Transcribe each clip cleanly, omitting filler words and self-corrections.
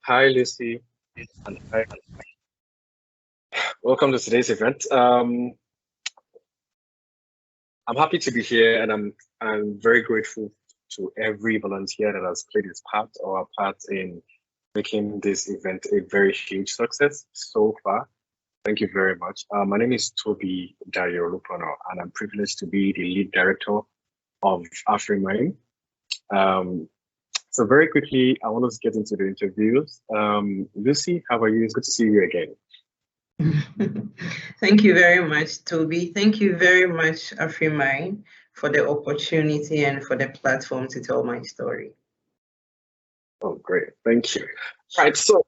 Hi, Lucy, and hi. Welcome to today's event. I'm happy to be here, and I'm very grateful to every volunteer that has played his part or a part in making this event a very huge success so far. Thank you very much. My name is Tobi Dayo-Olupona, and I'm privileged to be the lead director of AfriMine. So very quickly, I want us to get into the interviews. Lucy, how are you? It's good to see you again. Thank you very much, Toby. Thank you very much, AfriMine, for the opportunity and for the platform to tell my story. Oh, great. Thank you. Right. So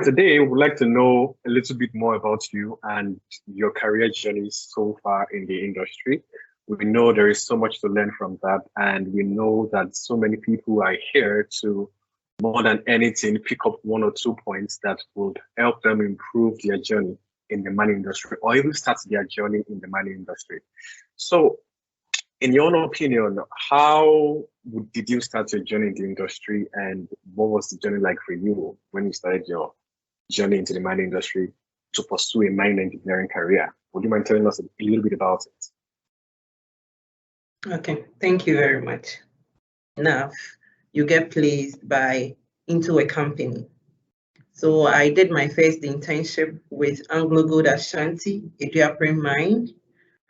today we'd like to know a little bit more about you and your career journey so far in the industry. We know there is so much to learn from that, and we know that so many people are here to, more than anything, pick up one or two points that would help them improve their journey in the mining industry or even start their journey in the mining industry. So in your own opinion, how did you start your journey in the industry, and what was the journey like for you when you started your journey into the mining industry to pursue a mining engineering career? Would you mind telling us a little bit about it? Okay, thank you very much. Now, you get placed into a company. So I did my first internship with Anglo Gold Ashanti, AfriMine.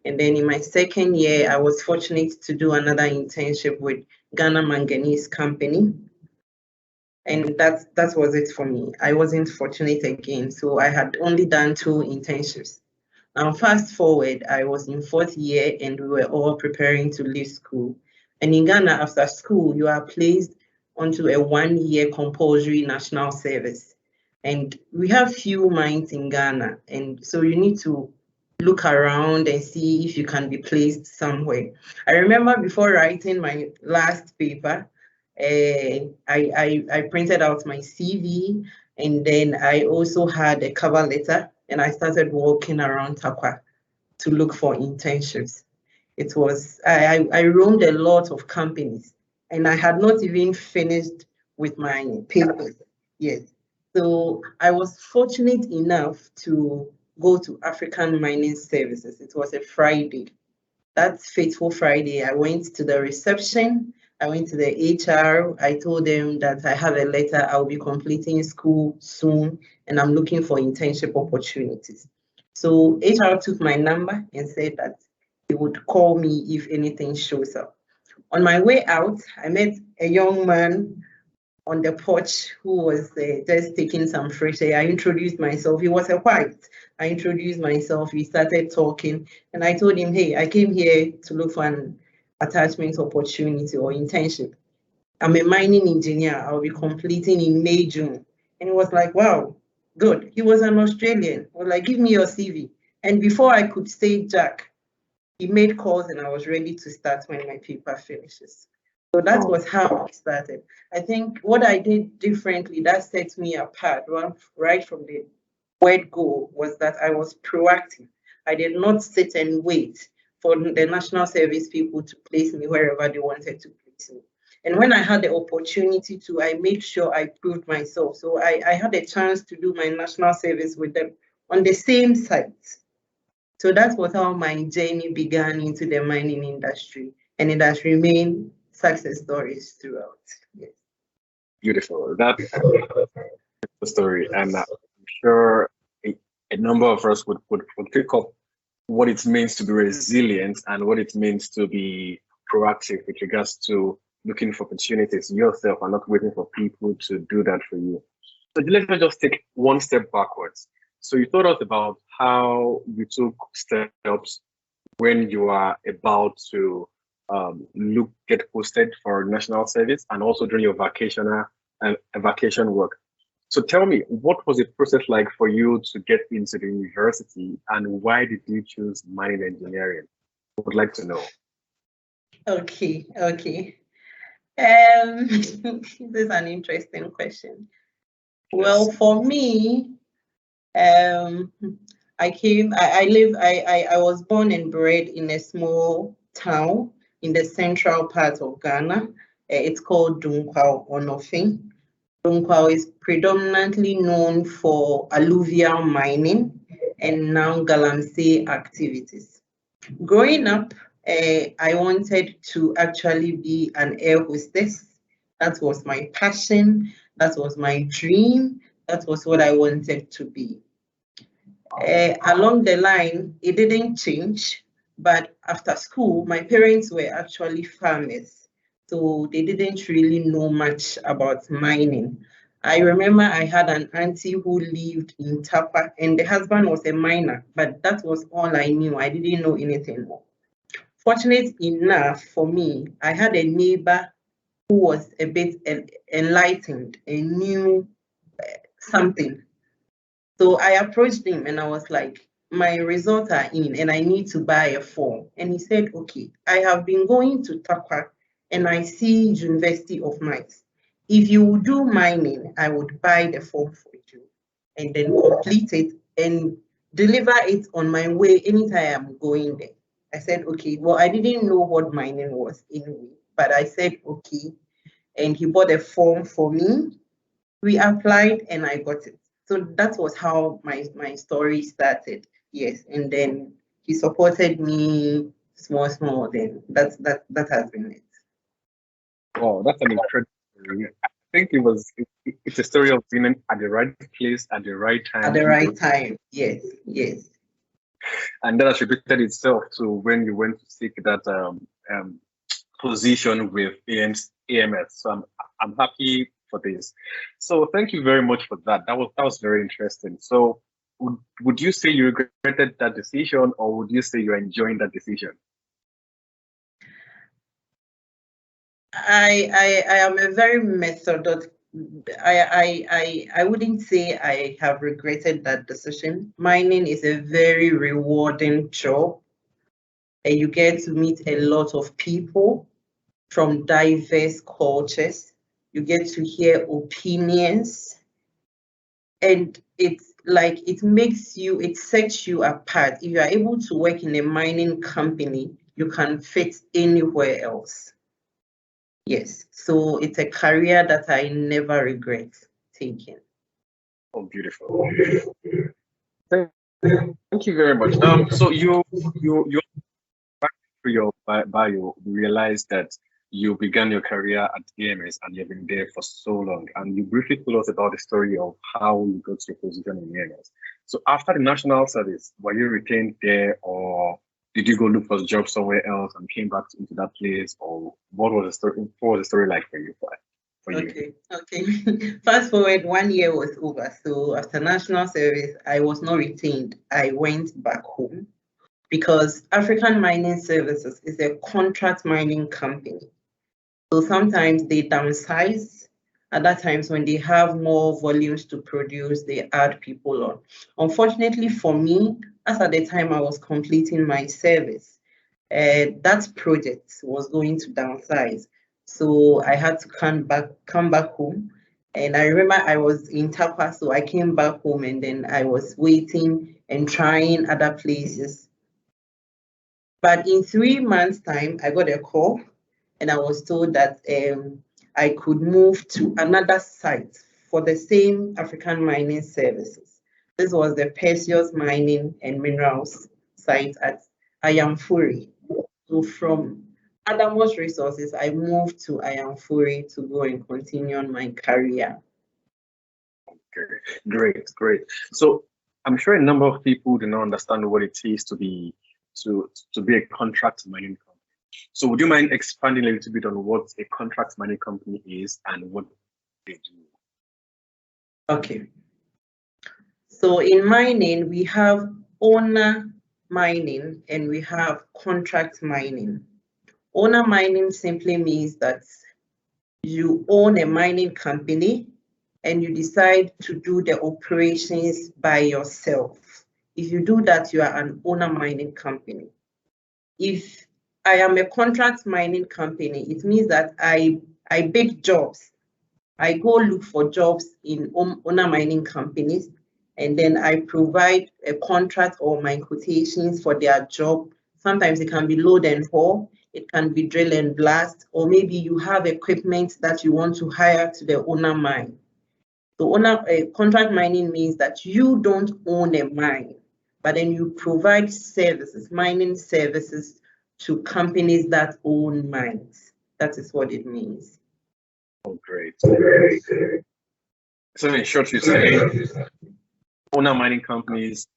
And then in my second year, I was fortunate to do another internship with Ghana Manganese Company. And that was it for me. I wasn't fortunate again. So I had only done 2 internships. Now, fast forward, I was in 4th year and we were all preparing to leave school. And in Ghana, after school, you are placed onto a 1-year compulsory national service. And we have few mines in Ghana. And so you need to look around and see if you can be placed somewhere. I remember before writing my last paper, I printed out my CV, and then I also had a cover letter, and I started walking around Takwa to look for internships. It was, I roamed a lot of companies, and I had not even finished with my papers yet. So I was fortunate enough to go to African Mining Services. It was a Friday. That fateful Friday, I went to the reception. I went to the HR. I told them that I have a letter. I'll be completing school soon, and I'm looking for internship opportunities. So HR took my number and said that he would call me if anything shows up. On my way out, I met a young man on the porch who was just taking some fresh air. I introduced myself. He was a white. I introduced myself. We started talking, and I told him, hey, I came here to look for an attachment opportunity or internship. I'm a mining engineer. I'll be completing in May, June. And he was like, wow, good. He was an Australian. I was like, give me your CV. And before I could say Jack, he made calls and I was ready to start when my paper finishes. So that was how I started. I think what I did differently that sets me apart right from the word go was that I was proactive. I did not sit and wait for the national service people to place me wherever they wanted to place me. And when I had the opportunity to, I made sure I proved myself. So I had a chance to do my national service with them on the same site. So that was how my journey began into the mining industry, and it has remained success stories throughout. Yes. Beautiful. That's the story, and I'm sure a number of us would pick up what it means to be resilient and what it means to be proactive with regards to looking for opportunities yourself and not waiting for people to do that for you. So let's just take one step backwards. So you told us about how you took steps when you are about to get posted for national service and also during your vacation work. So tell me, what was the process like for you to get into the university, and why did you choose mining engineering? I would like to know. Okay. This is an interesting question. Yes. Well, for me, I was born and bred in a small town in the central part of Ghana. It's called Dunkwao Onofin. Donkwa is predominantly known for alluvial mining and now galamsey activities. Growing up, I wanted to actually be an air hostess. That was my passion. That was my dream. That was what I wanted to be. Along the line, it didn't change, but after school, my parents were actually farmers, so they didn't really know much about mining. I remember I had an auntie who lived in Tapa, and the husband was a miner, but that was all I knew. I didn't know anything more. Fortunate enough for me, I had a neighbor who was a bit enlightened and knew something. So I approached him and I was like, my results are in and I need to buy a form. And he said, okay, I have been going to Takwa and I see University of Mines. If you do mining, I would buy the form for you and then complete it and deliver it on my way anytime I'm going there. I said, okay, well, I didn't know what mining was anyway, but I said, okay. And he bought a form for me. We applied and I got it. So that was how my story started. Yes, and then he supported me small. Then that has been it. Oh, that's an incredible story. I think it's a story of being at the right place at the right time. At the right time, yes. And that has repeated itself to when you went to seek that position with AMS. So I'm happy for this. So thank you very much for that. That was very interesting. So would you say you regretted that decision, or would you say you're enjoying that decision? I am a very methodological. I wouldn't say I have regretted that decision. Mining is a very rewarding job. And you get to meet a lot of people from diverse cultures. You get to hear opinions. And it's like it sets you apart. If you are able to work in a mining company, you can fit anywhere else. Yes, so it's a career that I never regret taking. Oh, beautiful. Thank you very much. So you back to your bio, we realized that you began your career at AMS and you've been there for so long. And you briefly told us about the story of how you got your position in AMS. So after the national service, were you retained there, or did you go look for a job somewhere else and came back into that place, or what was the story? What was the story like for you? Okay. Fast forward, 1 year was over. So after national service, I was not retained. I went back home because African Mining Services is a contract mining company. So sometimes they downsize. Other times when they have more volumes to produce, they add people on. Unfortunately for me, as at the time I was completing my service, that project was going to downsize. So I had to come back home. And I remember I was in Tapa, so I came back home and then I was waiting and trying other places. But in 3 months' time, I got a call and I was told that I could move to another site for the same African Mining Services. This was the Precious Mining and Minerals site at Ayamfuri. So from Adamos Resources, I moved to Ayamfuri to go and continue on my career. Okay, great. So I'm sure a number of people do not understand what it is to be a contract mining company. So would you mind expanding a little bit on what a contract mining company is and what they do? Okay. So in mining, we have owner mining and we have contract mining. Owner mining simply means that you own a mining company and you decide to do the operations by yourself. If you do that, you are an owner mining company. If I am a contract mining company, it means that I bid jobs. I go look for jobs in owner mining companies, and then I provide a contract or my quotations for their job. Sometimes it can be load and haul, it can be drill and blast, or maybe you have equipment that you want to hire to the owner mine. So contract mining means that you don't own a mine, but then you provide services, mining services to companies that own mines. That is what it means. Oh, great. So in short, you say owner mining companies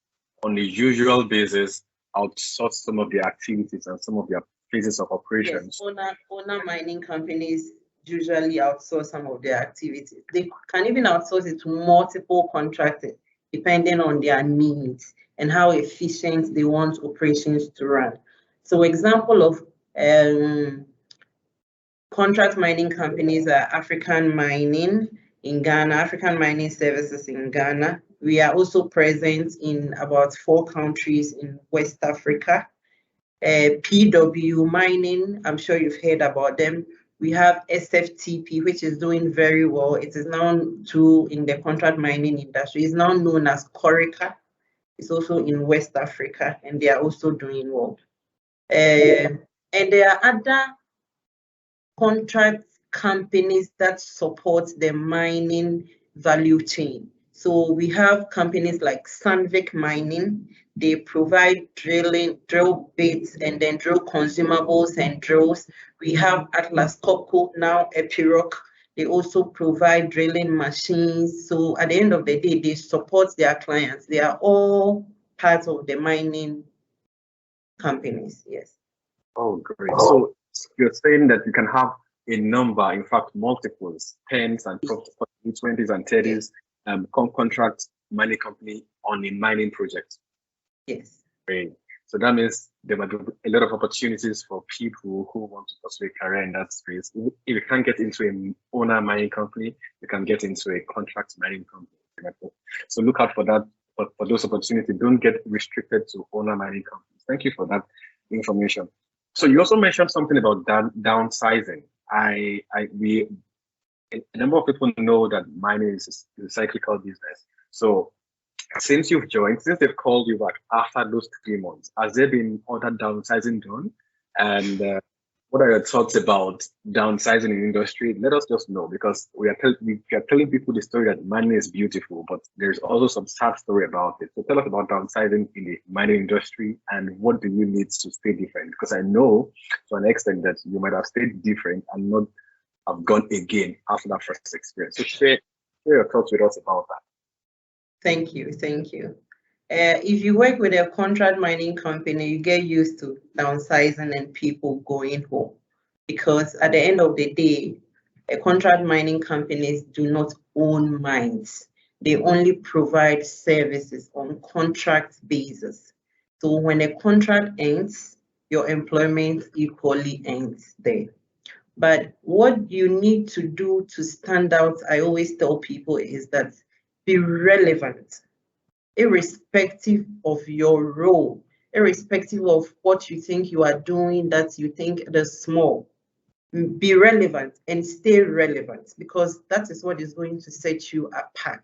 on the usual basis outsource some of their activities and some of their phases of operations. Yes, owner mining companies usually outsource some of their activities. They can even outsource it to multiple contractors, depending on their needs and how efficient they want operations to run. So example of contract mining companies are AfriMine in Ghana, African Mining Services in Ghana. We are also present in about 4 countries in West Africa. PW Mining, I'm sure you've heard about them. We have SFTP, which is doing very well. It is now too in the contract mining industry. It's now known as Corica. It's also in West Africa, and they are also doing well. And there are other contract companies that support the mining value chain. So we have companies like Sandvik Mining. They provide drill bits and then drill consumables and drills. We have Atlas Copco, now Epiroc. They also provide drilling machines. So at the end of the day, they support their clients. They are all part of the mining companies, yes. Oh, great. So you're saying that you can have a number, in fact, multiples, 10s and 20s and 30s, contract mining company on a mining project. Yes. Great. So that means there might be a lot of opportunities for people who want to pursue a career in that space. If you can't get into an owner mining company, you can get into a contract mining company. So look out for that, for those opportunities. Don't get restricted to owner mining companies. Thank you for that information. So you also mentioned something about downsizing. A number of people know that mining is a cyclical business. So since you've joined, since they've called you back after those 3 months, has there been other downsizing done? And what are your thoughts about downsizing in the industry? Let us just know, because we are telling people the story that mining is beautiful, but there's also some sad story about it. So tell us about downsizing in the mining industry, and what do you need to stay different? Because I know to an extent that you might have stayed different and not have gone again after that first experience. So share your thoughts with us about that. Thank you. If you work with a contract mining company, you get used to downsizing and people going home, because at the end of the day, contract mining companies do not own mines. They only provide services on contract basis. So when a contract ends, your employment equally ends there. But what you need to do to stand out, I always tell people, is that be relevant, irrespective of your role, irrespective of what you think you are doing that you think is small. Be relevant and stay relevant, because that is what is going to set you apart.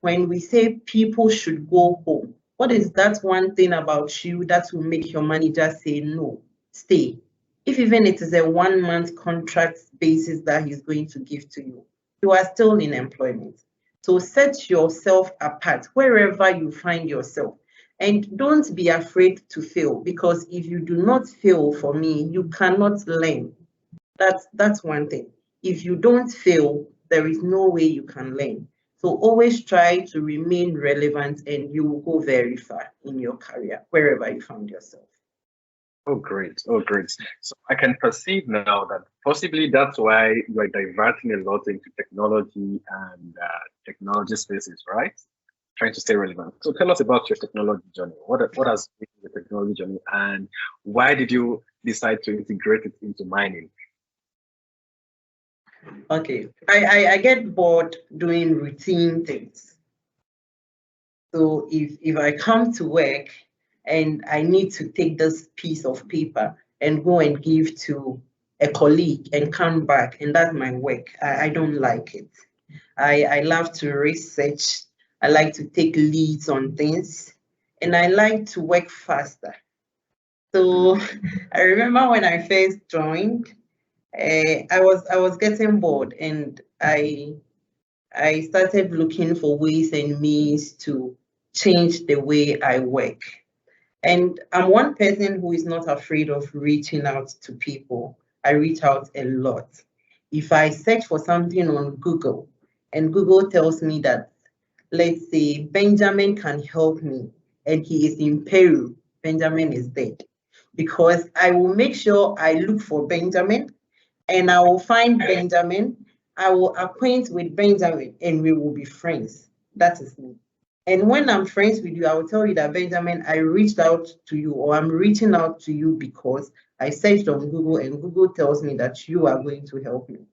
When we say people should go home, what is that one thing about you that will make your manager say no, stay? If even it is a 1-month contract basis that he's going to give to you, you are still in employment. So set yourself apart wherever you find yourself. And don't be afraid to fail, because if you do not fail, for me, you cannot learn. That's one thing. If you don't fail, there is no way you can learn. So always try to remain relevant, and you will go very far in your career, wherever you find yourself. Oh, great. So I can perceive now that possibly that's why you are diverting a lot into technology and technology spaces, right? Trying to stay relevant. So tell us about your technology journey. What has been the technology journey, and why did you decide to integrate it into mining? Okay, I get bored doing routine things. So if I come to work and I need to take this piece of paper and go and give to a colleague and come back, and that's my work, I don't like it. I love to research. I like to take leads on things, and I like to work faster. So I remember when I first joined, I was getting bored, and I I started looking for ways and means to change the way I work. And I'm one person who is not afraid of reaching out to people. I reach out a lot. If I search for something on Google and Google tells me that, let's say, Benjamin can help me and he is in Peru, Benjamin is dead. Because I will make sure I look for Benjamin and I will find Benjamin. I will acquaint with Benjamin and we will be friends. That is me. And when I'm friends with you, I will tell you that, Benjamin, I reached out to you, or I'm reaching out to you because I searched on Google and Google tells me that you are going to help me.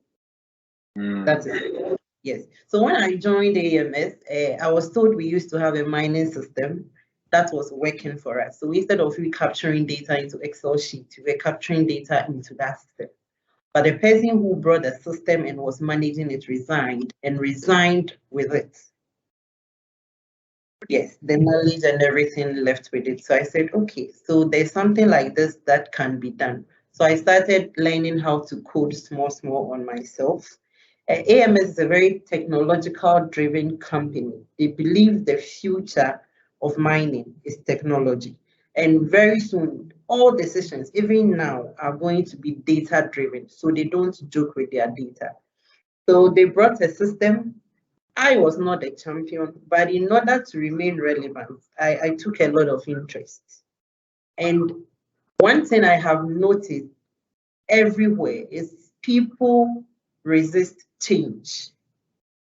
That's it. Yes. So when I joined AMS, I was told we used to have a mining system that was working for us. So instead of we capturing data into Excel sheet, we were capturing data into that system. But the person who brought the system and was managing it resigned with it. Yes, the knowledge and everything left with it. So I said, okay, so there's something like this that can be done. So I started learning how to code small on myself. AMS is a very technological driven company. They believe the future of mining is technology. And very soon, all decisions, even now, are going to be data driven. So they don't joke with their data. So they brought a system. I was not a champion, but in order to remain relevant, I took a lot of interest. And one thing I have noticed everywhere is people resist change.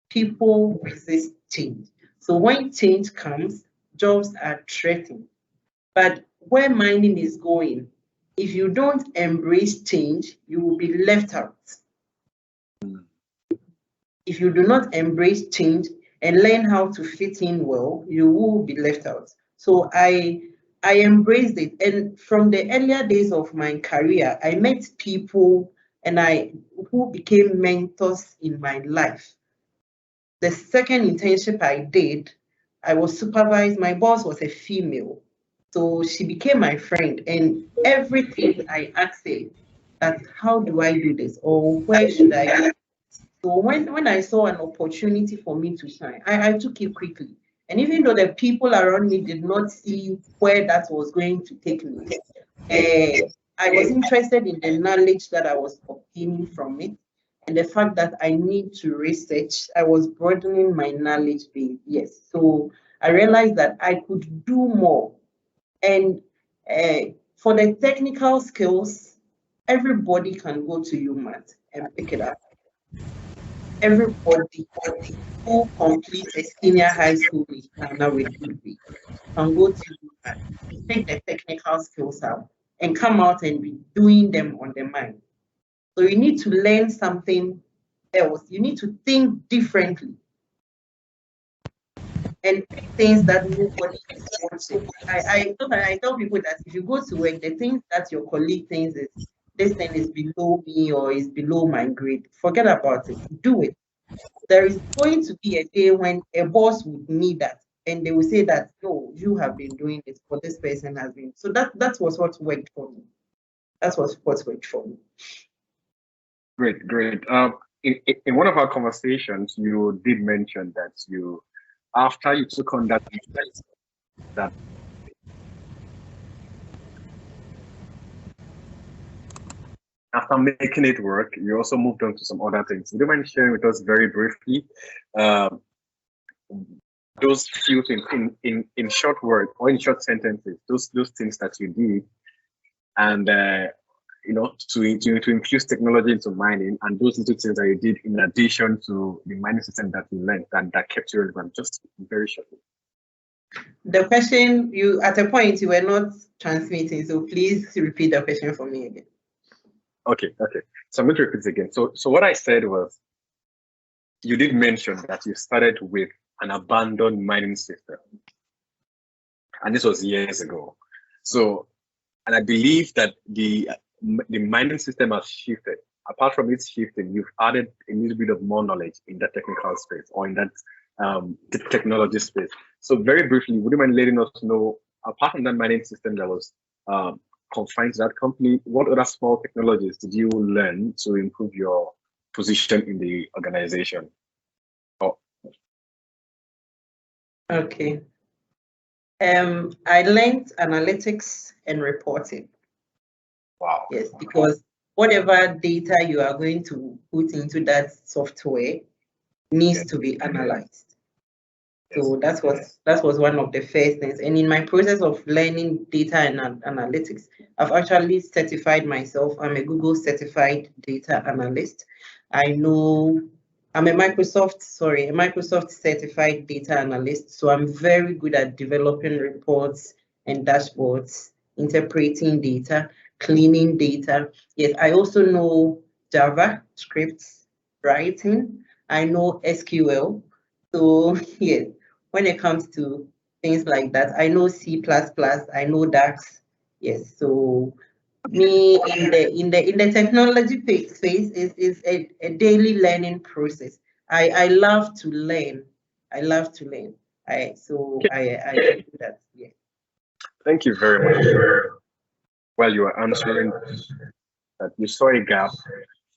People resist change. So when change comes, jobs are threatened. But where mining is going, if you don't embrace change, you will be left out. If you do not embrace change and learn how to fit in well, you will be left out. So I embraced it. And from the earlier days of my career, I met people who became mentors in my life. The second internship I did, I was supervised. My boss was a female. So she became my friend. And everything I asked her, that how do I do this? Or where should I? So when I saw an opportunity for me to shine, I took it quickly. And even though the people around me did not see where that was going to take me, I was interested in the knowledge that I was obtaining from it and the fact that I need to research. I was broadening my knowledge base. Yes. So I realized that I could do more. And for the technical skills, everybody can go to UMatt and pick it up. Everybody who completes a senior high school with Ghana with good grades can go to UMatt, take the technical skills out, and come out and be doing them on the mind. So you need to learn something else. You need to think differently and things that nobody is watching. I tell people that if you go to work, the things that your colleague thinks is this thing is below me or is below my grade, forget about it. Do it. There is going to be a day when a boss would need that and they will say that, no, you have been doing this, but this person has been. So that was what worked for me. That was what worked for me. Great. In one of our conversations, you did mention that after you took on that after making it work, you also moved on to some other things. Would you mind sharing with us very briefly those few things in short words or in short sentences, those things that you did, and to infuse technology into mining, and those little things that you did in addition to the mining system that you learned that kept you relevant, just very shortly. The question, at a point you were not transmitting, so please repeat the question for me again. Okay. So I'm going to repeat it again. So what I said was, you did mention that you started with an abandoned mining system, and this was years ago. So, and I believe that the mining system has shifted. Apart from its shifting, you've added a little bit of more knowledge in that technical space or in that technology space. So very briefly, would you mind letting us know, apart from that mining system that was confined to that company, what other small technologies did you learn to improve your position in the organization? Or Okay. I learned analytics and reporting. Wow. Yes, because whatever data you are going to put into that software needs to be analyzed. So that was one of the first things. And in my process of learning data and analytics, I've actually certified myself. I'm a Google certified data analyst. I'm a Microsoft certified data analyst. So I'm very good at developing reports and dashboards, interpreting data, cleaning data. Yes, I also know Java scripts writing. I know SQL. So yes, when it comes to things like that, I know C++, I know DAX. Yes, so me in the technology space is a daily learning process. I love to learn. I love to learn. I do that. Yeah. Thank you very much. While you were answering that, you saw a gap,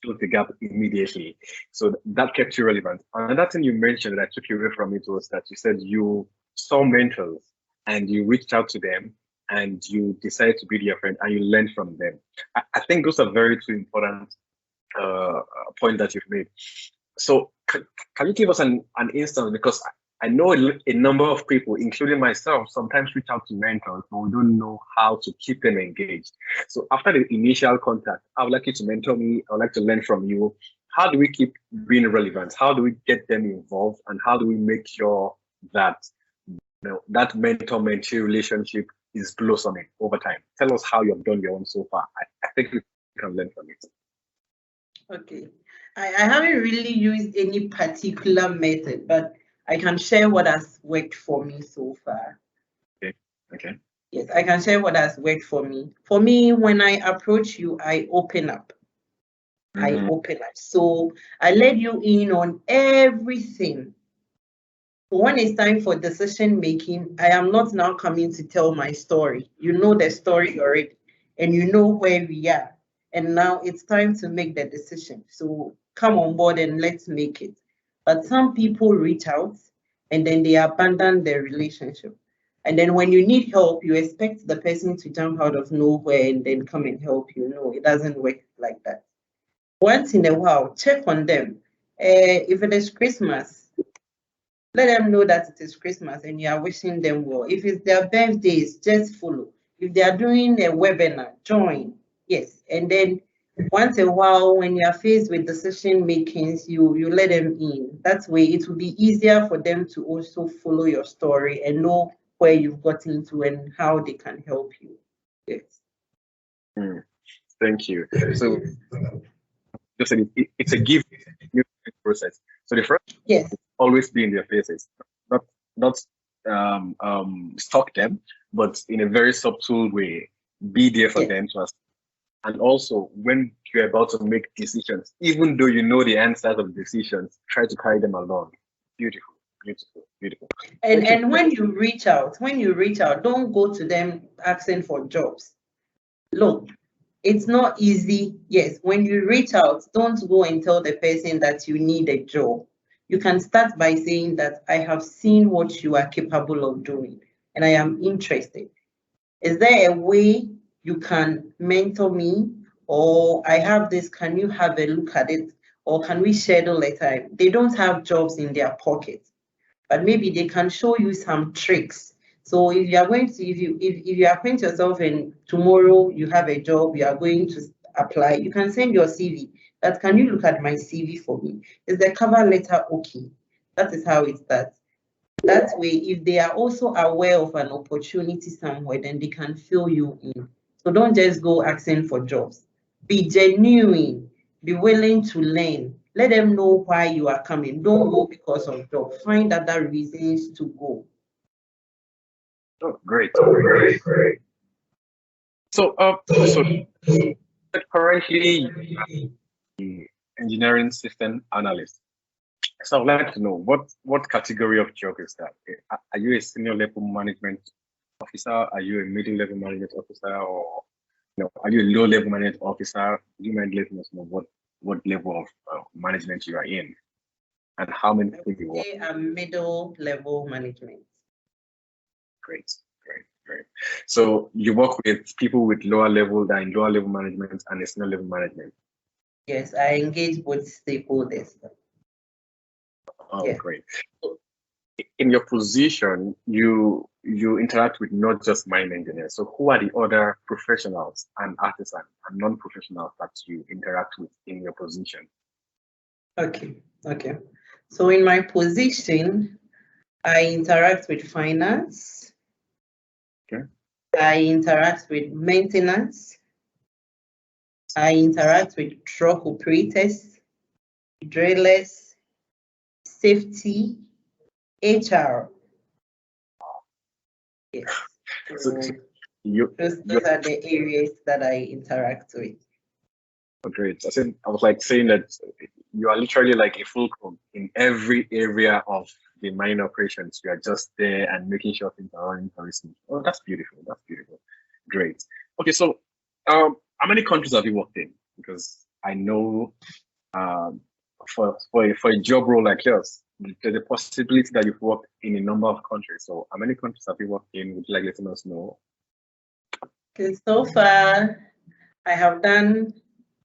filled the gap immediately. So that kept you relevant. Another thing you mentioned that took you away from it was that you said you saw mentors and you reached out to them and you decided to be their friend and you learned from them. I think those are very two important points that you've made. So can you give us an instance? Because I know a number of people, including myself, sometimes reach out to mentors, but we don't know how to keep them engaged. So after the initial contact, I would like you to mentor me. I would like to learn from you. How do we keep being relevant? How do we get them involved? And how do we make sure that that mentor-mentee relationship is blossoming over time? Tell us how you've done your own so far. I think we can learn from it. Okay. I haven't really used any particular method, but I can share what has worked for me so far. Okay. Yes, I can share what has worked for me. For me, when I approach you, I open up. I open up. So I let you in on everything. When it's time for decision making, I am not now coming to tell my story. You know the story already, and you know where we are. And now it's time to make the decision. So come on board and let's make it. But some people reach out and then they abandon their relationship. And then when you need help, you expect the person to jump out of nowhere and then come and help you. No, it doesn't work like that. Once in a while, check on them. If it is Christmas, let them know that it is Christmas and you are wishing them well. If it's their birthdays, just follow. If they are doing a webinar, join. Yes. And then once in a while, when you are faced with decision makings, you let them in. That way it will be easier for them to also follow your story and know where you've gotten to and how they can help you. Yes. Thank you. So it's a give process. So the first yes, always be in their faces, not stalk them, but in a very subtle way, be there for them to ask. And also, when you're about to make decisions, even though you know the answers of decisions, try to carry them along. Beautiful, beautiful, beautiful. And when you reach out, don't go to them asking for jobs. Look, it's not easy. Yes, when you reach out, don't go and tell the person that you need a job. You can start by saying that I have seen what you are capable of doing and I am interested. Is there a way you can mentor me? Or I have this, can you have a look at it? Or can we schedule a time? They don't have jobs in their pocket, but maybe they can show you some tricks. So if you are going to, if you acquaint yourself and tomorrow you have a job, you are going to apply, you can send your CV. That can you look at my CV for me? Is the cover letter okay? That is how it starts. That way, if they are also aware of an opportunity somewhere, then they can fill you in. So don't just go asking for jobs. Be genuine, be willing to learn. Let them know why you are coming. Don't go because of job. Find other reasons to go. Oh, great. So, currently, the engineering system analyst. So I'd like to know what category of job is that? Are you a senior level management officer? Are you a middle level management officer, or are you a low level management officer? Do you mind letting us know what level of management you are in, and how many people you work? I'm middle level management. Great, great, great. So you work with people with lower level management and senior level management. Yes, I engage both stakeholders. Oh, Yeah. great. So in your position, you interact with not just mine engineers. So who are the other professionals and artisans and non-professionals that you interact with in your position? Okay. So in my position, I interact with finance. Okay. I interact with maintenance. I interact with truck operators, drillers, safety, HR. Yes. So those you're are the areas that I interact with. great. I was like saying that you are literally like a fulcrum in every area of the mine operations. You are just there and making sure things are running very smooth. Oh, that's beautiful. That's beautiful. Great. Okay, so how many countries have you worked in? Because I know for a job role like yours, there's a possibility that you've worked in a number of countries. So how many countries have you worked in? Would you like letting us know? Okay, so far I have done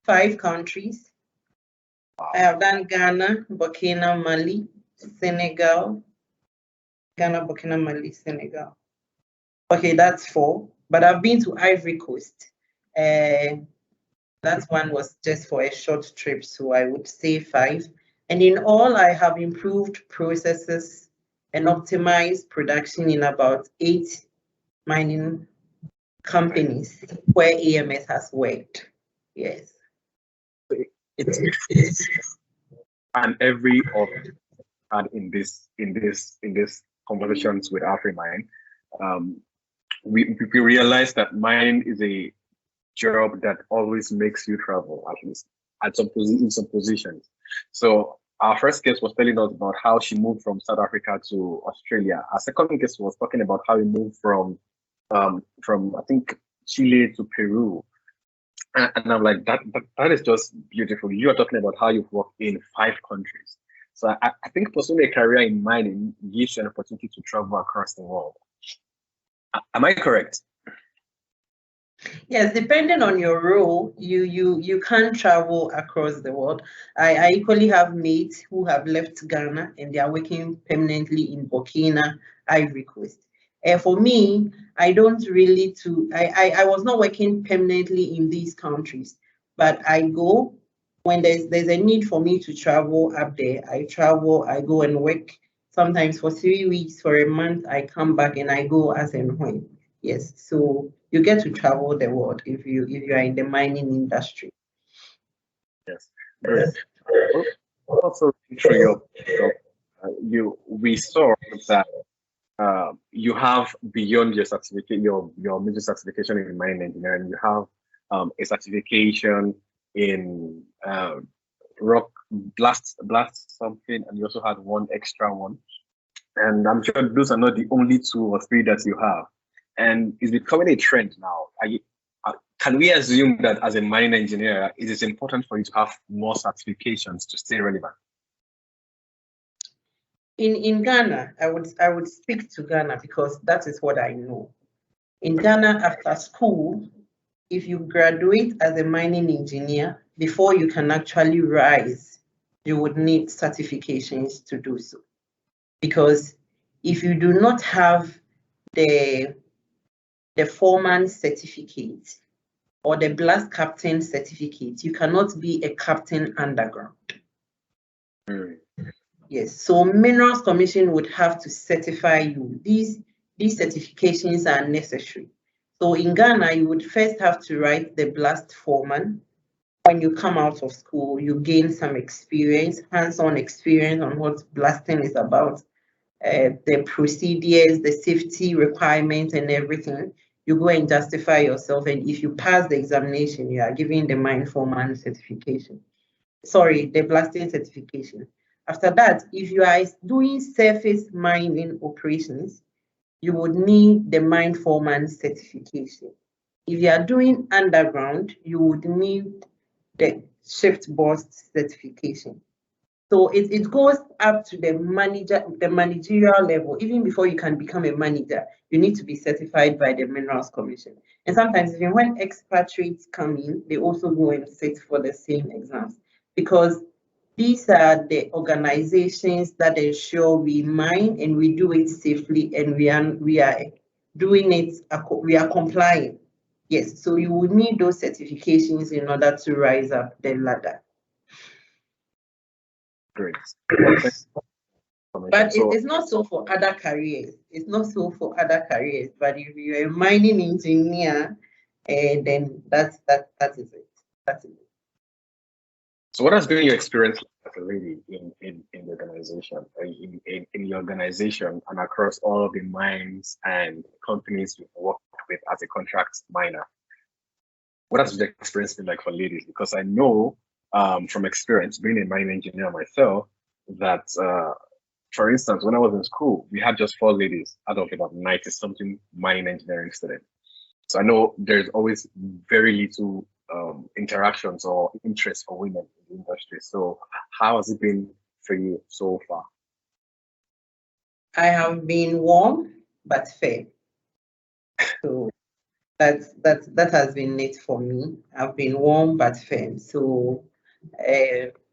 5 countries. Wow. I have done Ghana, Burkina, Mali, Senegal. Ghana, Burkina, Mali, Senegal. Okay, that's 4. But I've been to Ivory Coast. That one was just for a short trip, so I would say 5. And in all, I have improved processes and optimized production in about 8 mining companies where AMS has worked. Yes. And every of had in this conversations with AfriMine, we realized that mining is a job that always makes you travel, at least in some positions. So our first guest was telling us about how she moved from South Africa to Australia. Our second guest was talking about how he moved from I think Chile to Peru. And I'm like, that is just beautiful. You are talking about how you've worked in 5 countries. So I think pursuing a career in mining gives you an opportunity to travel across the world. Am I correct? Yes, depending on your role, you can travel across the world. I equally have mates who have left Ghana and they are working permanently in Burkina, Ivory Coast. For me, I don't really I was not working permanently in these countries, but I go when there's a need for me to travel up there. I travel, I go and work sometimes for 3 weeks, for a month. I come back and I go as and when. Yes, so you get to travel the world if you are in the mining industry. Yes, great. Also, through we saw that you have beyond your certificate, your major certification in mining engineering, you have a certification in rock blast something, and you also had one extra one. And I'm sure those are not the only 2 or 3 that you have. And it's becoming a trend now. Can we assume that as a mine engineer, it is important for you to have more certifications to stay relevant? In Ghana, I would speak to Ghana because that is what I know. In Ghana, after school, if you graduate as a mining engineer, before you can actually rise, you would need certifications to do so. Because if you do not have the foreman certificate or the blast captain certificate, you cannot be a captain underground. Yes, so Minerals Commission would have to certify you. These certifications are necessary. So in Ghana, you would first have to write the blast foreman. When you come out of school, you gain some experience, hands-on experience on what blasting is about, the procedures, the safety requirements and everything. You go and justify yourself, and if you pass the examination, you are given the mine foreman certification. Sorry, the blasting certification. After that, if you are doing surface mining operations, you would need the mine foreman certification. If you are doing underground, you would need the shift boss certification. So it goes up to the managerial level. Even before you can become a manager, you need to be certified by the Minerals Commission. And sometimes even when expatriates come in, they also go and sit for the same exams, because these are the organizations that ensure we mine and we do it safely, and we are doing it, we are complying. Yes, so you will need those certifications in order to rise up the ladder. Great. But it's not so for other careers. It's not so for other careers. But if you're a mining engineer, then that is it. That is it. So what has been your experience as a lady in the organization, in your organization and across all of the mines and companies you've worked with as a contract miner? What has the experience been like for ladies? Because I know from experience, being a mining engineer myself, that for instance, when I was in school, we had just 4 ladies out of about 90-something mining engineering students. So I know there's always very little interactions or interest for women in the industry. So how has it been for you so far? I have been warm but fair. So that has been it for me. I've been warm but firm. So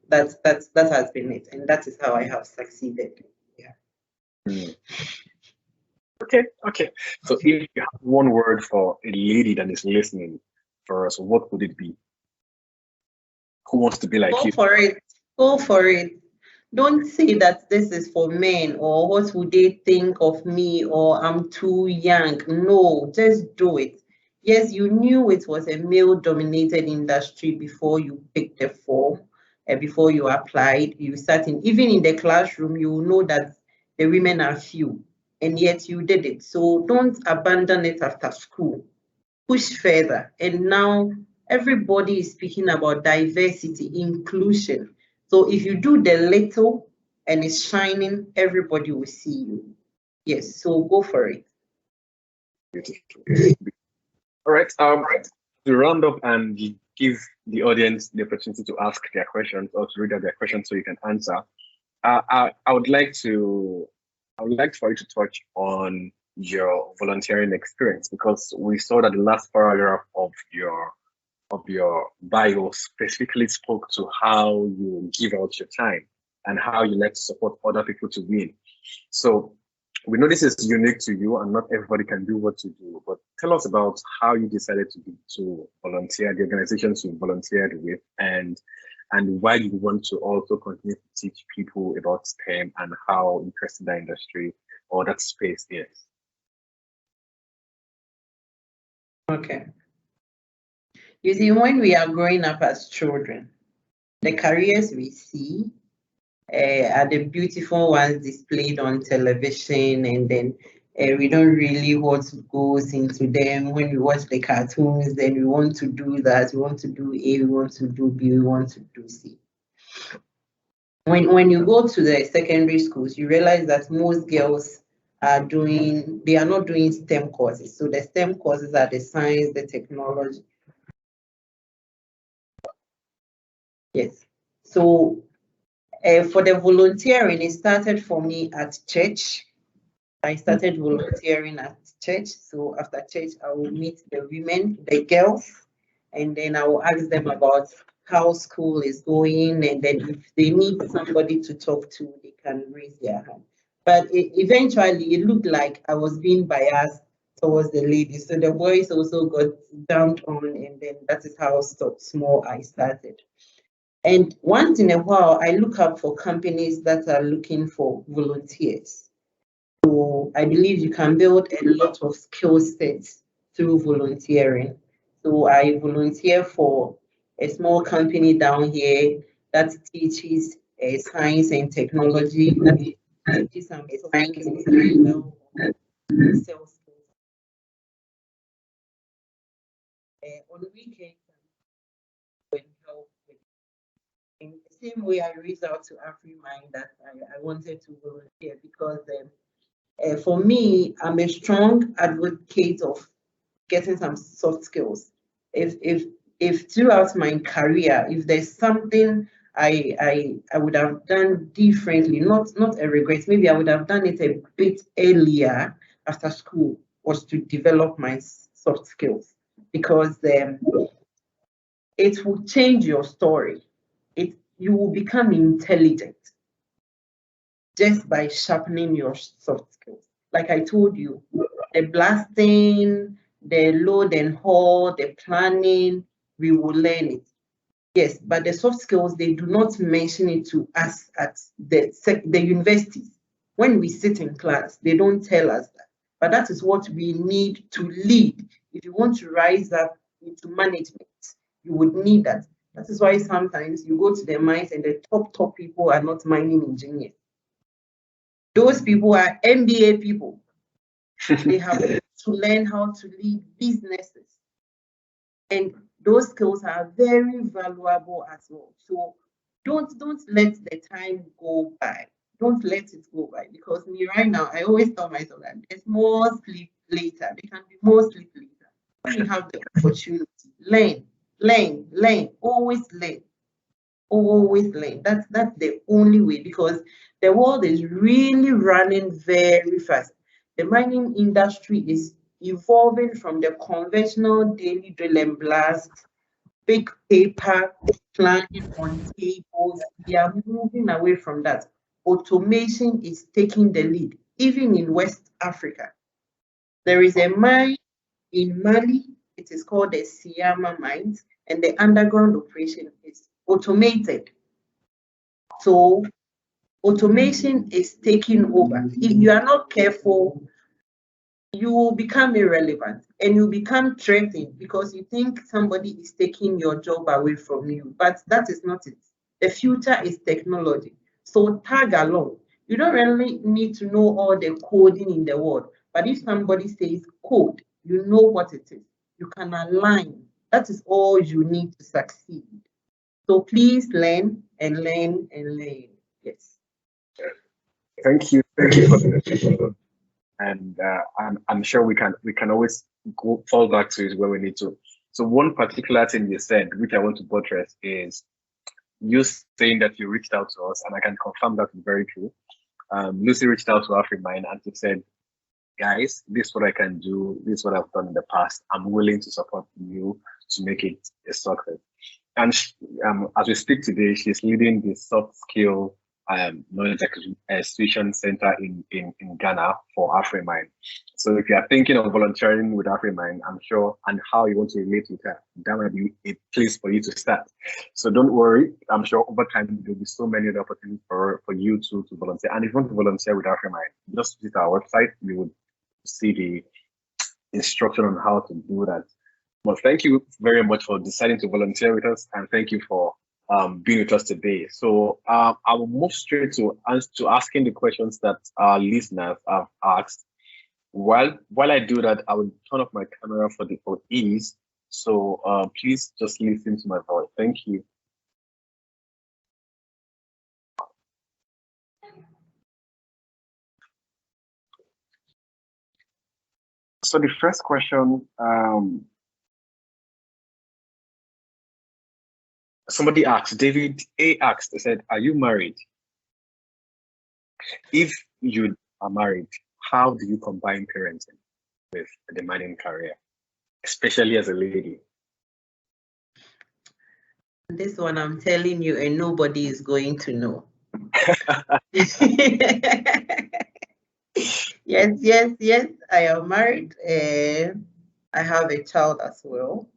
that has been it, and that is how I have succeeded. Yeah. Okay. So if you have one word for a lady that is listening for us, what would it be? Who wants to be like you? Go for it. Don't say that this is for men, or what would they think of me, or I'm too young. No, just do it. Yes, you knew it was a male-dominated industry before you picked the form, before you applied. You sat in, even in the classroom, you know that the women are few, and yet you did it. So don't abandon it after school. Push further. And now everybody is speaking about diversity, inclusion. So if you do the little and it's shining, everybody will see you. Yes, so go for it. Beautiful. All right. To round up and give the audience the opportunity to ask their questions or to read out their questions so you can answer. I would like for you to touch on your volunteering experience, because we saw that the last paragraph of your bio specifically spoke to how you give out your time and how you like to support other people to win. So we know this is unique to you and not everybody can do what you do, but tell us about how you decided to volunteer, the organizations you volunteered with, and why you want to also continue to teach people about STEM and how interesting that industry or that space is. Okay. You see, when we are growing up as children, the careers we see are the beautiful ones displayed on television, and then we don't really what goes into them. When we watch the cartoons, then we want to do that, we want to do A, we want to do B, we want to do C. When you go to the secondary schools, you realize that most girls are not doing STEM courses. So the STEM courses are the science, the technology. Yes. So for the volunteering, it started for me at church. I started volunteering at church. So after church, I will meet the women, the girls, and then I will ask them about how school is going. And then if they need somebody to talk to, they can raise their hand. But eventually, it looked like I was being biased towards the ladies. So the boys also got dumped on, and then that is how small I started. And once in a while, I look up for companies that are looking for volunteers. So I believe you can build a lot of skill sets through volunteering. So I volunteer for a small company down here that teaches science and technology, that teaches some science and sales skills. On the weekends, I help with. In the same way, I reached out to AfriMine that I wanted to volunteer, because for me, I'm a strong advocate of getting some soft skills. If throughout my career, if there's something I would have done differently, not a regret. Maybe I would have done it a bit earlier after school, was to develop my soft skills, because it will change your story. You will become intelligent just by sharpening your soft skills. Like I told you, the blasting, the load and haul, the planning, we will learn it. Yes, but the soft skills, they do not mention it to us at the universities. When we sit in class, they don't tell us that. But that is what we need to lead. If you want to rise up into management, you would need that. That is why sometimes you go to the mines and the top people are not mining engineers. Those people are MBA people. They have to learn how to lead businesses. And those skills are very valuable as well. So don't let the time go by. Don't let it go by, because me right now, I always tell myself that there's more sleep later. There can be more sleep later. When you have the opportunity, learn, always learn. Always learn. That's the only way, because the world is really running very fast. The mining industry is evolving from the conventional daily drill and blast, big paper, planning on tables. We are moving away from that. Automation is taking the lead, even in West Africa. There is a mine in Mali. It is called the CIM mines, and the underground operation is automated. So automation is taking over. If you are not careful, you will become irrelevant and you become threatened because you think somebody is taking your job away from you. But that is not it. The future is technology. So tag along. You don't really need to know all the coding in the world. But if somebody says code, you know what it is. You can align. That is all you need to succeed. So please learn and learn and learn. Yes. Thank you for the and I'm sure we can always fall back to it when we need to. So one particular thing you said, which I want to buttress, is you saying that you reached out to us, and I can confirm that is very true. Lucy reached out to AfriMine and she said, guys, this is what I can do, this is what I've done in the past. I'm willing to support you to make it a success. And as we speak today, she's leading the soft skill knowledge acquisition center in Ghana for AfriMine. So if you are thinking of volunteering with AfriMine, I'm sure, and how you want to relate with her, that might be a place for you to start. So don't worry. I'm sure over time there'll be so many other opportunities for you to volunteer. And if you want to volunteer with AfriMine, just visit our website. You would see the instruction on how to do that. Well, thank you very much for deciding to volunteer with us, and thank you for being with us today. So I will move straight to asking the questions that our listeners have asked. While I do that, I will turn off my camera for ease. So please just listen to my voice. Thank you. So the first question, somebody asked, David A asked, they said, are you married? If you are married, how do you combine parenting with a demanding career, especially as a lady? This one I'm telling you, and nobody is going to know. Yes, I am married. I have a child as well.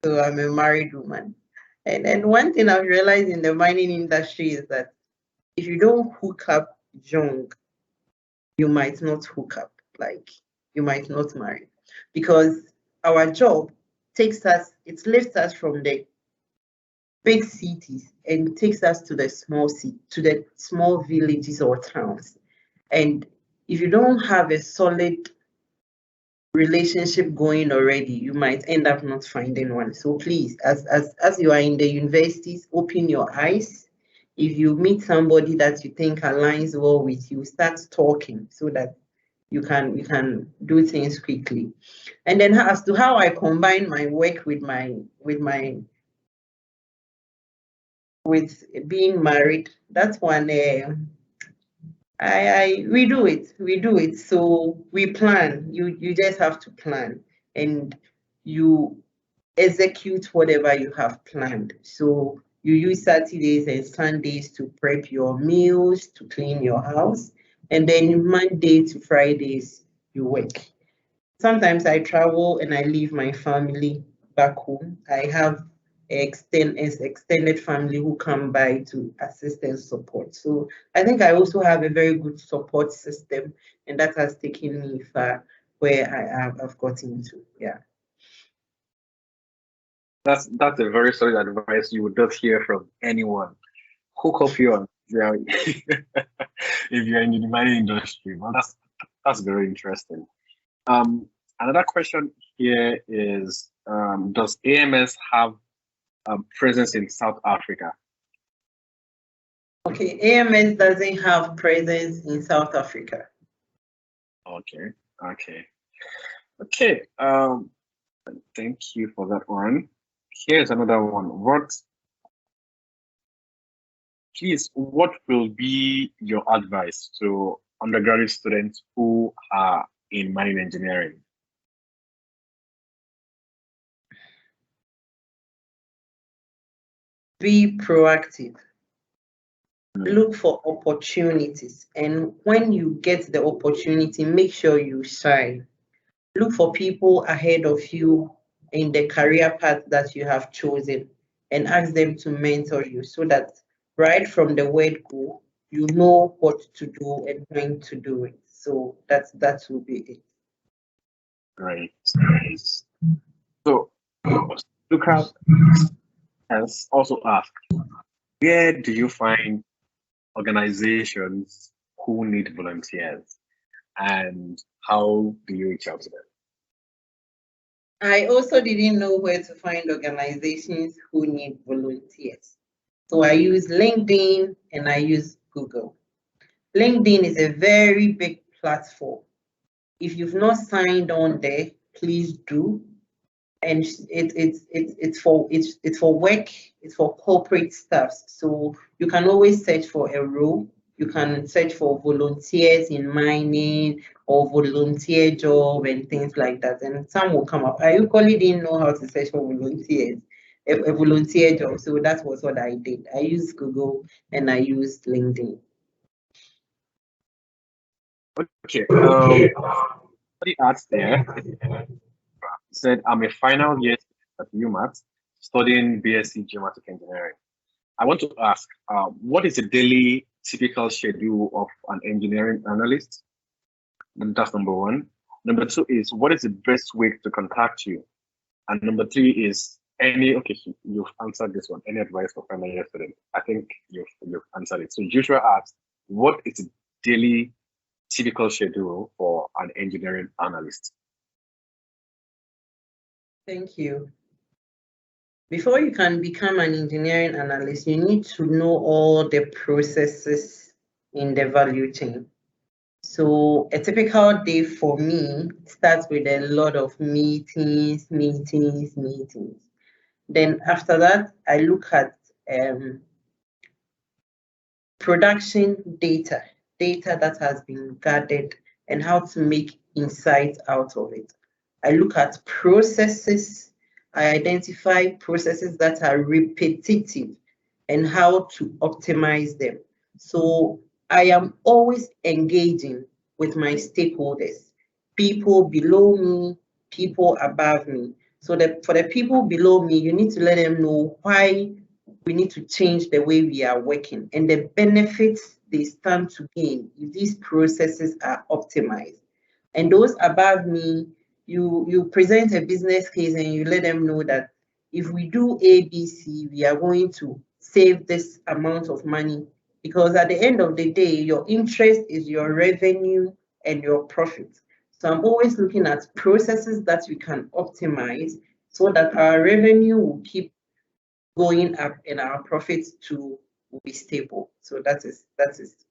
So I'm a married woman. And one thing I've realized in the mining industry is that if you don't hook up young, you might not hook up, like you might not marry, because our job lifts us from the big cities and takes us to the small villages or towns. And if you don't have a solid relationship going already, you might end up not finding one. So please, as you are in the universities, open your eyes. If you meet somebody that you think aligns well with you, start talking so that you can do things quickly. And then as to how I combine my work with my with being married, that's one. We do it. So we plan. You just have to plan, and you execute whatever you have planned. So you use Saturdays and Sundays to prep your meals, to clean your house, and then Monday to Fridays you work. Sometimes I travel and I leave my family back home. I have extended family who come by to assist and support. So I think I also have a very good support system, and that has taken me far where I've gotten to. Yeah. That's a very solid advice you would not hear from anyone. Hook up your if you're in the mining industry. Well, that's very interesting. Another question here is, does AMS have presence in South Africa? Okay, AMS doesn't have presence in South Africa. Okay. Thank you for that one. Here's another one. What will be your advice to undergraduate students who are in mining engineering? Be proactive. Look for opportunities, and when you get the opportunity, make sure you shine. Look for people ahead of you in the career path that you have chosen, and ask them to mentor you, so that right from the word go, you know what to do and when to do it. So that will be it. Great. So Lucas has also asked, where do you find organizations who need volunteers, and how do you reach out to them? I also didn't know where to find organizations who need volunteers. So I use LinkedIn and I use Google. LinkedIn is a very big platform. If you've not signed on there, please do. And it's for work, it's for corporate staffs. So you can always search for a role. You can search for volunteers in mining or volunteer job and things like that, and some will come up. I equally didn't know how to search for volunteers, a volunteer job. So that was what I did. I used Google and I used LinkedIn. Okay. Somebody asked there, said, I'm a final year at UMass studying BSc Geomatic Engineering. I want to ask, what is the daily typical schedule of an engineering analyst? And that's number one. Number two is, what is the best way to contact you? And number three is, you've answered this one. Any advice for final year students? I think you've answered it. So Joshua asked, what is the daily typical schedule for an engineering analyst? Thank you. Before you can become an engineering analyst, you need to know all the processes in the value chain. So a typical day for me starts with a lot of meetings. Then after that, I look at production data that has been gathered and how to make insights out of it. I look at processes. I identify processes that are repetitive and how to optimize them. So I am always engaging with my stakeholders, people below me, people above me. So for the people below me, you need to let them know why we need to change the way we are working and the benefits they stand to gain if these processes are optimized. And those above me, you present a business case and you let them know that if we do ABC, we are going to save this amount of money, because at the end of the day, your interest is your revenue and your profit. So I'm always looking at processes that we can optimize so that our revenue will keep going up and our profits to be stable. So that is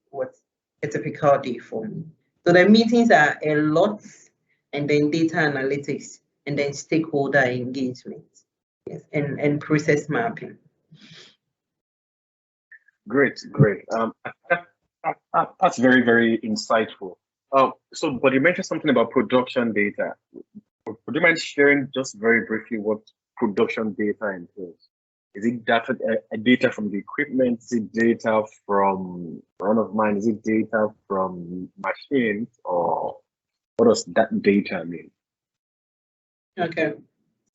what a typical day for me. So the meetings are a lot, and then data analytics, and then stakeholder engagement, yes, and process mapping. Great, great. That's very, very insightful. But you mentioned something about production data. Would you mind sharing just very briefly what production data entails? Is it data from the equipment? Is it data from run of mine? Is it data from machines? Or what does that data mean? Okay.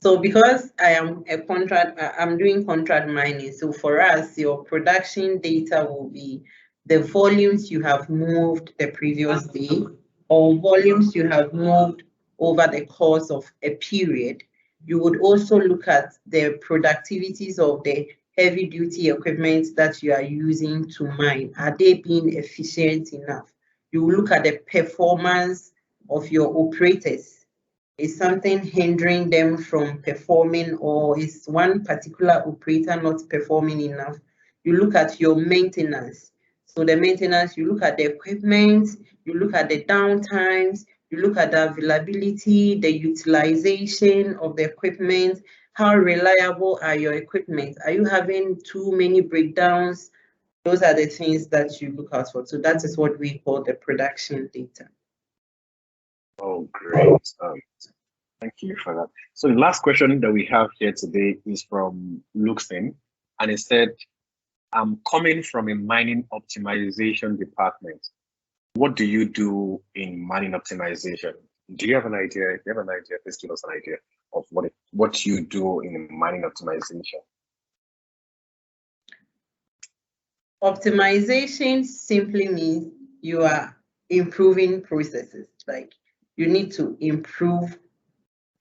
So because I'm doing contract mining. So for us, your production data will be the volumes you have moved the previous day, or volumes you have moved over the course of a period. You would also look at the productivities of the heavy duty equipment that you are using to mine. Are they being efficient enough? You will look at the performance of your operators. Is something hindering them from performing, or is one particular operator not performing enough? You look at your maintenance. So the maintenance, you look at the equipment, you look at the downtimes, you look at the availability, the utilization of the equipment, how reliable are your equipment? Are you having too many breakdowns? Those are the things that you look out for. So that is what we call the production data. Oh, great. Thank you for that. So the last question that we have here today is from Luxin, and it said, I'm coming from a mining optimization department. What do you do in mining optimization? Do you have an idea? If you have an idea, please give us an idea of what you do in mining optimization. Optimization simply means you are improving processes. Like you need to improve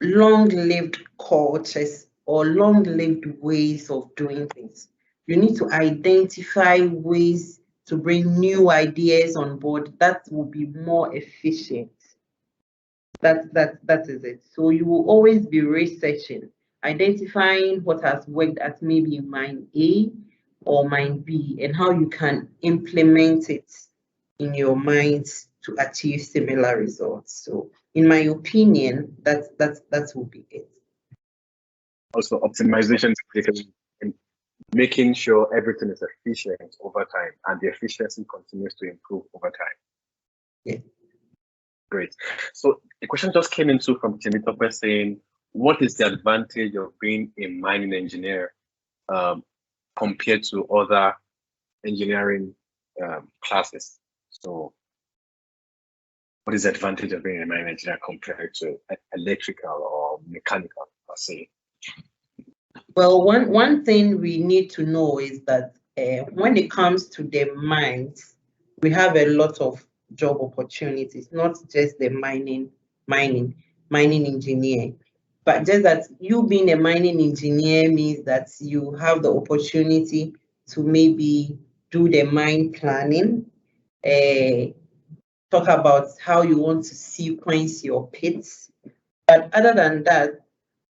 long-lived cultures or long-lived ways of doing things. You need to identify ways to bring new ideas on board that will be more efficient. That is it. So you will always be researching, identifying what has worked at maybe mine A or mine B, and how you can implement it in your minds to achieve similar results. So in my opinion, that will be it. Also, optimization is making sure everything is efficient over time, and the efficiency continues to improve over time. Yeah. Great. So the question just came in from Timitope saying, what is the advantage of being a mining engineer compared to other engineering classes? So what is the advantage of being a mining engineer compared to electrical or mechanical, per se? Well, one thing we need to know is that when it comes to the mines, we have a lot of job opportunities, not just the mining engineer, but just that you being a mining engineer means that you have the opportunity to maybe do the mine planning, talk about how you want to sequence your pits. But other than that,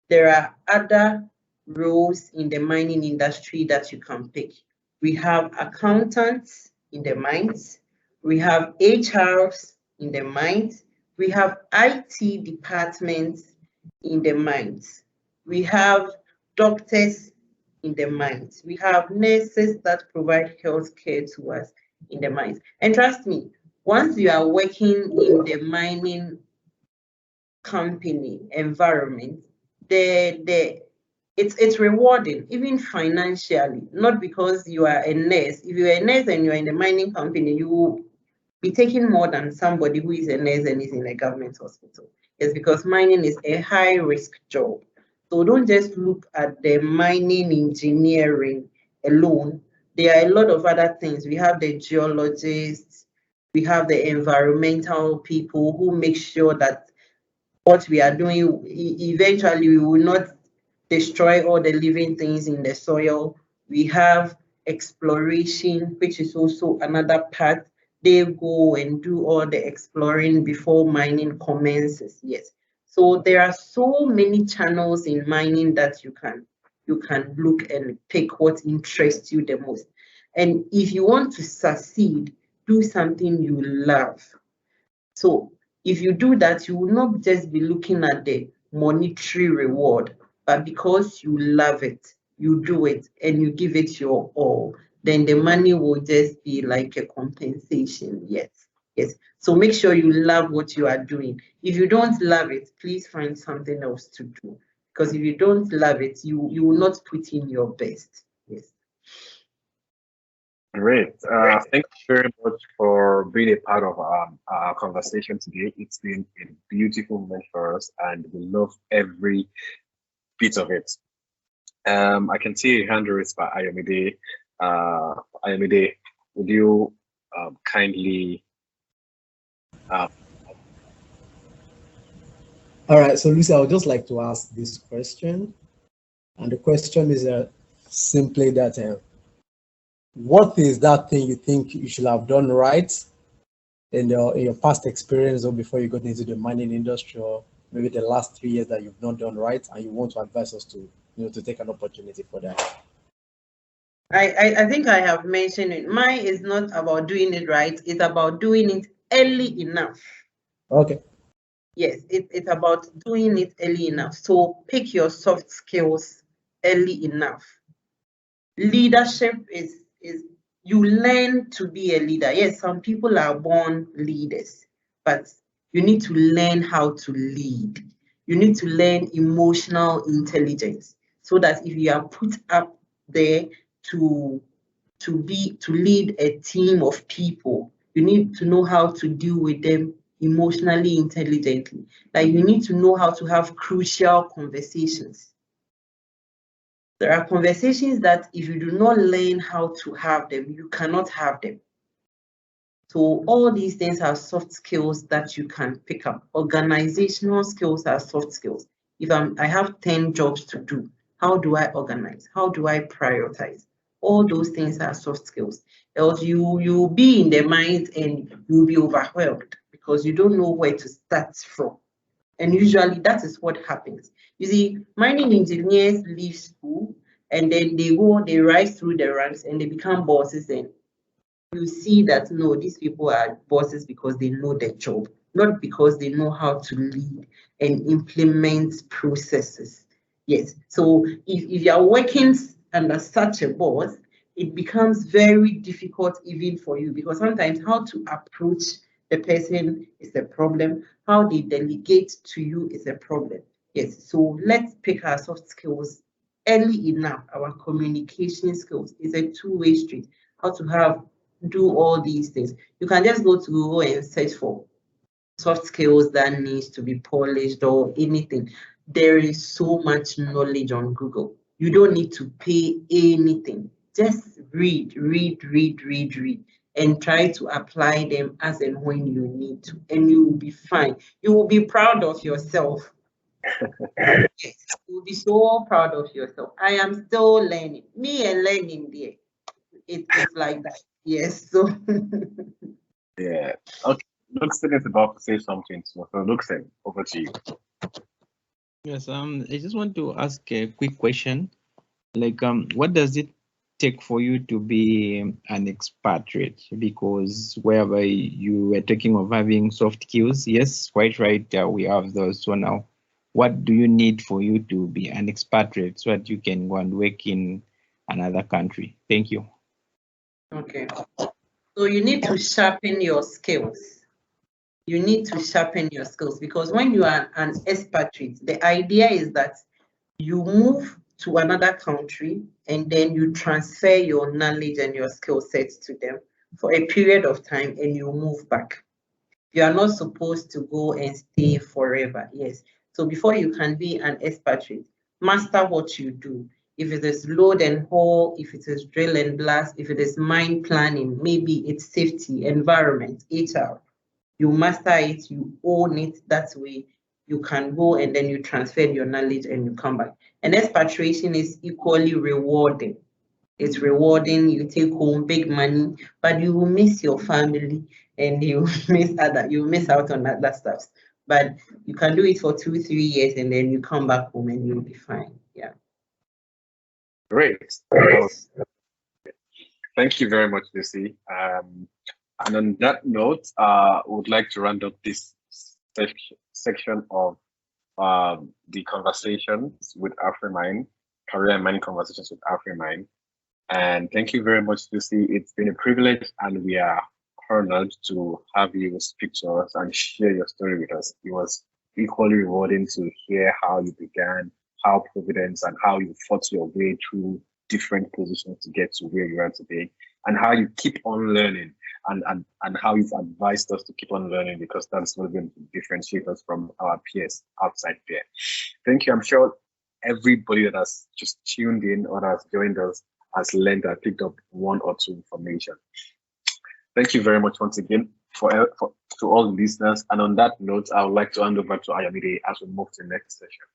there are other roles in the mining industry that you can pick. We have accountants in the mines. We have HRs in the mines. We have IT departments in the mines. We have doctors in the mines. We have nurses that provide health care to us in the mines. And trust me, once you are working in the mining company environment, it's rewarding, even financially, not because you are a nurse. If you're a nurse and you're in the mining company, you will be taking more than somebody who is a nurse and is in a government hospital. It's because mining is a high-risk job. So don't just look at the mining engineering alone. There are a lot of other things. We have the geologists, we have the environmental people who make sure that what we are doing, eventually we will not destroy all the living things in the soil. We have exploration, which is also another part. They go and do all the exploring before mining commences. Yes. So there are so many channels in mining that you can look and pick what interests you the most. And if you want to succeed, do something you love. So if you do that, you will not just be looking at the monetary reward, but because you love it, you do it and you give it your all. then the money will just be like a compensation. Yes. Yes. So make sure you love what you are doing. If you don't love it, please find something else to do. Because if you don't love it, you will not put in your best. Yes. Great. Thank you very much for being a part of our conversation today. It's been a beautiful moment for us, and we love every bit of it. I can see a hand raised by Ayomide. Ayomide, would you kindly? All right, so Lucy, I would just like to ask this question. And the question is simply that what is that thing you think you should have done right in your past experience or before you got into the mining industry, or maybe the last 3 years that you've not done right and you want to advise us to, to take an opportunity for that? I think I have mentioned it. Mine is not about doing it right. It's about doing it early enough. Okay. Yes, it's about doing it early enough. So pick your soft skills early enough. Leadership is you learn to be a leader. Yes, some people are born leaders, but you need to learn how to lead. You need to learn emotional intelligence so that if you are put up there to lead a team of people, you need to know how to deal with them emotionally intelligently. Like you need to know how to have crucial conversations. There are conversations that if you do not learn how to have them, you cannot have them. So all these things are soft skills that you can pick up. Organizational skills are soft skills. If I have 10 jobs to do, how do I organize? How do I prioritize? All those things are soft skills. Else you'll be in the mind and you'll be overwhelmed because you don't know where to start from. And usually that is what happens. You see, mining engineers leave school and then they rise through the ranks and they become bosses, and you see that no, these people are bosses because they know their job, not because they know how to lead and implement processes. Yes. So if you are working under such a boss, it becomes very difficult even for you, because sometimes how to approach the person is a problem. How they delegate to you is a problem. Yes. So let's pick our soft skills early enough. Our communication skills is a two-way street. How to do all these things. You can just go to Google and search for soft skills that needs to be polished or anything. There is so much knowledge on Google. You don't need to pay anything. Just read, and try to apply them as and when you need to, and you will be fine. You will be proud of yourself. Yes, you will be so proud of yourself. I am still learning. Me and learning there. It's like that. Yes. So Yeah. Okay. Luxon is about to say something. So Luxon, over to you. Yes. I just want to ask a quick question. Like, what does it take for you to be an expatriate? Because wherever you were talking of having soft skills, yes, quite right. We have those. So now, what do you need for you to be an expatriate so that you can go and work in another country? Thank you. okay. So you need to sharpen your skills. You need to sharpen your skills, because when you are an expatriate, the idea is that you move to another country and then you transfer your knowledge and your skill sets to them for a period of time and you move back. You are not supposed to go and stay forever. Yes. So before you can be an expatriate, master what you do. If it is load and haul, if it is drill and blast, if it is mine planning, maybe it's safety, environment, HR. You master it, you own it. That way you can go and then you transfer your knowledge and you come back. And expatriation is equally rewarding. It's rewarding. You take home big money, but you will miss your family and you miss out on other stuff. But you can do it for 2-3 years and then you come back home and you'll be fine. Yeah. Great. Thank you very much, Lucy. And on that note, I would like to round up this section of the conversations with AfriMine, career and mining conversations with AfriMine. And thank you very much, Lucy. It's been a privilege, and we are honored to have you speak to us and share your story with us. It was equally rewarding to hear how you began, how Providence, and how you fought your way through different positions to get to where you are today, and how you keep on learning, and how you've advised us to keep on learning, because that's what's going to differentiate us from our peers outside there. Thank you. I'm sure everybody that has just tuned in or has joined us has learned and picked up one or two information. Thank you very much once again to all the listeners. And on that note, I would like to hand over to Agyimeh as we move to the next session.